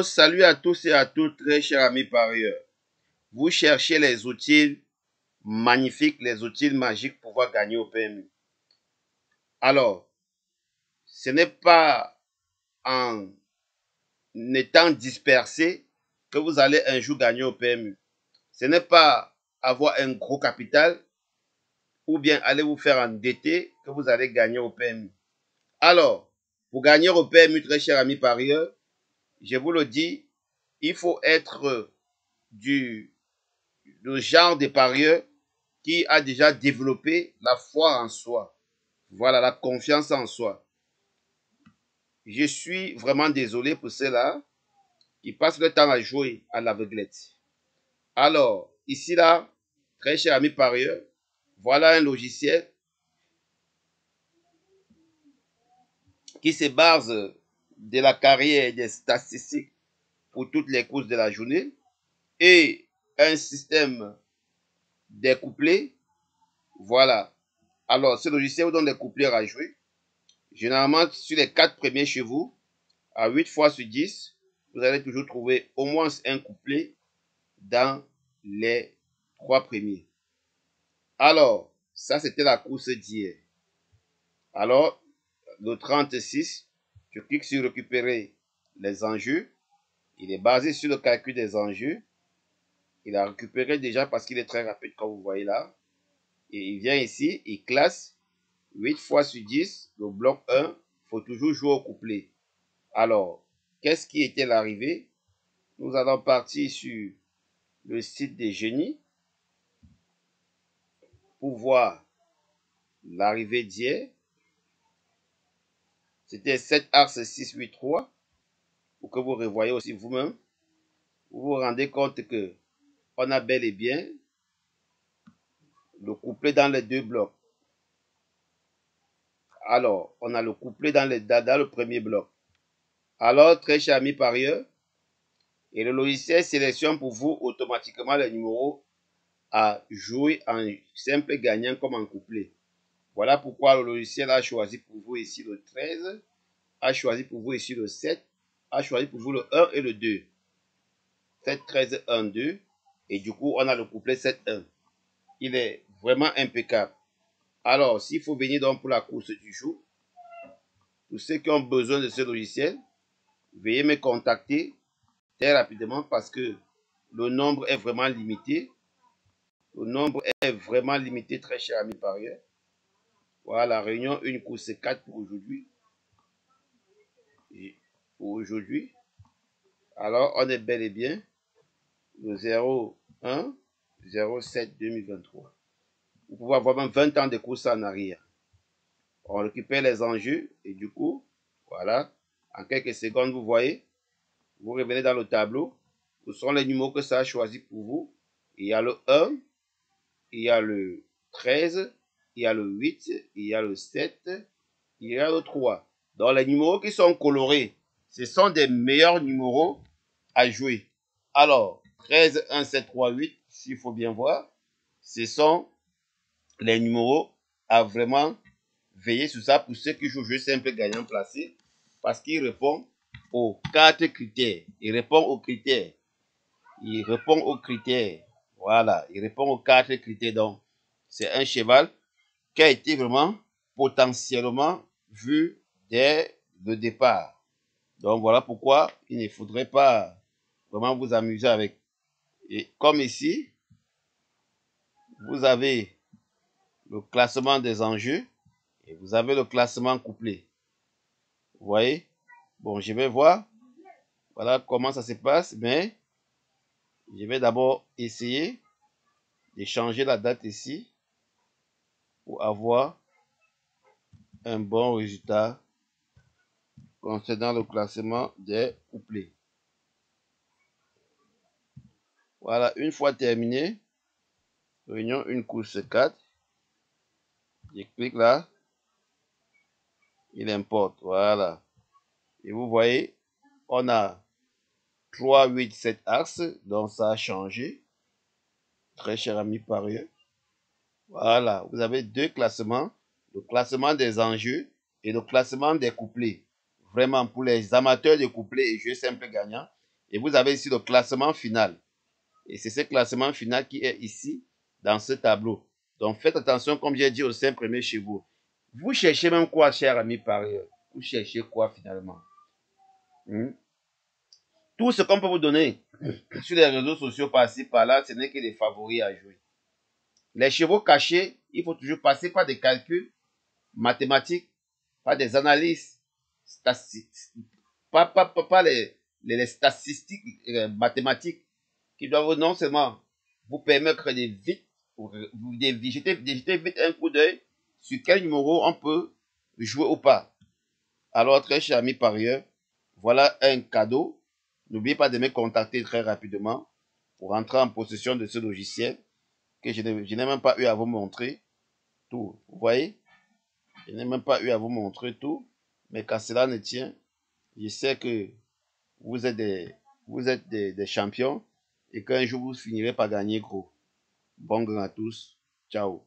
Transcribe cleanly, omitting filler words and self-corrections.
Salut à tous et à toutes, très chers amis parieurs. Vous cherchez les outils magnifiques, les outils magiques pour pouvoir gagner au PMU. Alors, ce n'est pas en étant dispersé que vous allez un jour gagner au PMU. Ce n'est pas avoir un gros capital ou bien aller vous faire endetter que vous allez gagner au PMU. Alors, pour gagner au PMU, très chers amis parieurs, je vous le dis, il faut être le genre de parieur qui a déjà développé la foi en soi. Voilà, la confiance en soi. Je suis vraiment désolé pour ceux-là qui passent le temps à jouer à l'aveuglette. Alors, ici là, très cher ami parieur, voilà un logiciel qui se base de la carrière et des statistiques pour toutes les courses de la journée et un système découplé. Voilà. Alors, ce logiciel vous donne des couplets à jouer. Généralement, sur les 4 premiers chevaux, à 8 fois sur 10, vous allez toujours trouver au moins un couplet dans les 3 premiers. Alors, ça c'était la course d'hier. Alors, le 36, je clique sur récupérer les enjeux. Il est basé sur le calcul des enjeux. Il a récupéré déjà parce qu'il est très rapide comme vous voyez là. Et il vient ici, il classe 8 fois sur 10, le bloc 1, il faut toujours jouer au couplet. Alors, qu'est-ce qui était l'arrivée? Nous allons partir sur le site des génies pour voir l'arrivée d'hier. C'était 7 axes 6, 8, 3. Pour que vous revoyez aussi vous-même. Vous vous rendez compte que on a bel et bien le couplet dans les deux blocs. Alors, on a le couplet dans le premier bloc. Alors, très chers amis parieurs, et le logiciel sélectionne pour vous automatiquement les numéros à jouer en simple gagnant comme en couplet. Voilà pourquoi le logiciel a choisi pour vous ici le 13, a choisi pour vous ici le 7, a choisi pour vous le 1 et le 2. 7, 13, 1, 2. Et du coup, on a le couplet 7, 1. Il est vraiment impeccable. Alors, s'il faut venir donc pour la course du jour, tous ceux qui ont besoin de ce logiciel, veuillez me contacter très rapidement parce que le nombre est vraiment limité. Le nombre est vraiment limité, très cher ami parieur. Voilà, la réunion, une course 4 pour aujourd'hui. Alors, on est bel et bien le 01 07 2023. Vous pouvez avoir même 20 ans de course en arrière. On récupère les enjeux et du coup, voilà, en quelques secondes, vous voyez, vous revenez dans le tableau. Ce sont les numéros que ça a choisi pour vous. Il y a le 1, il y a le 13, il y a le 8, il y a le 7, il y a le 3. Donc les numéros qui sont colorés, ce sont des meilleurs numéros à jouer. Alors, 13, 1, 7, 3, 8, s'il faut bien voir, ce sont les numéros à vraiment veiller sur ça pour ceux qui jouent jeu simple gagnant placé parce qu'il répond aux 4 critères. Il répond aux critères. Il répond aux critères. Voilà, il répond aux 4 critères. Donc, c'est un cheval qui a été vraiment potentiellement vu dès le départ. Donc, voilà pourquoi il ne faudrait pas vraiment vous amuser avec. Et comme ici, vous avez le classement des enjeux et vous avez le classement couplé. Vous voyez? Bon, je vais voir. Voilà comment ça se passe, mais je vais d'abord essayer de changer la date ici pour avoir un bon résultat concernant le classement des couplets. Voilà, une fois terminé, réunion une course 4. Je clique là, il importe, voilà. Et vous voyez, on a 3, 8, 7 axes, donc ça a changé. Très cher ami parieur. Voilà, vous avez deux classements, le classement des enjeux et le classement des couplets. Vraiment, pour les amateurs de couplets et jeux simples gagnants, Et vous avez ici le classement final. Et c'est ce classement final qui est ici, dans ce tableau. Donc faites attention, comme j'ai dit aux 5 premiers chez vous. Vous cherchez même quoi, cher ami parieur? Vous cherchez quoi finalement? Tout ce qu'on peut vous donner sur les réseaux sociaux par-ci, par-là, ce n'est que des favoris à jouer. Les chevaux cachés, il faut toujours passer par des calculs mathématiques, par des analyses statistiques, pas les statistiques mathématiques qui doivent non seulement vous permettre de vite, de jeter vite un coup d'œil sur quel numéro on peut jouer ou pas. Alors, très cher ami parieur, voilà un cadeau. N'oubliez pas de me contacter très rapidement pour entrer en possession de ce logiciel que je n'ai même pas eu à vous montrer tout. Vous voyez? Je n'ai même pas eu à vous montrer tout. Mais qu'à cela ne tient, je sais que vous êtes des champions et qu'un jour vous finirez par gagner gros. Bon grain à tous. Ciao.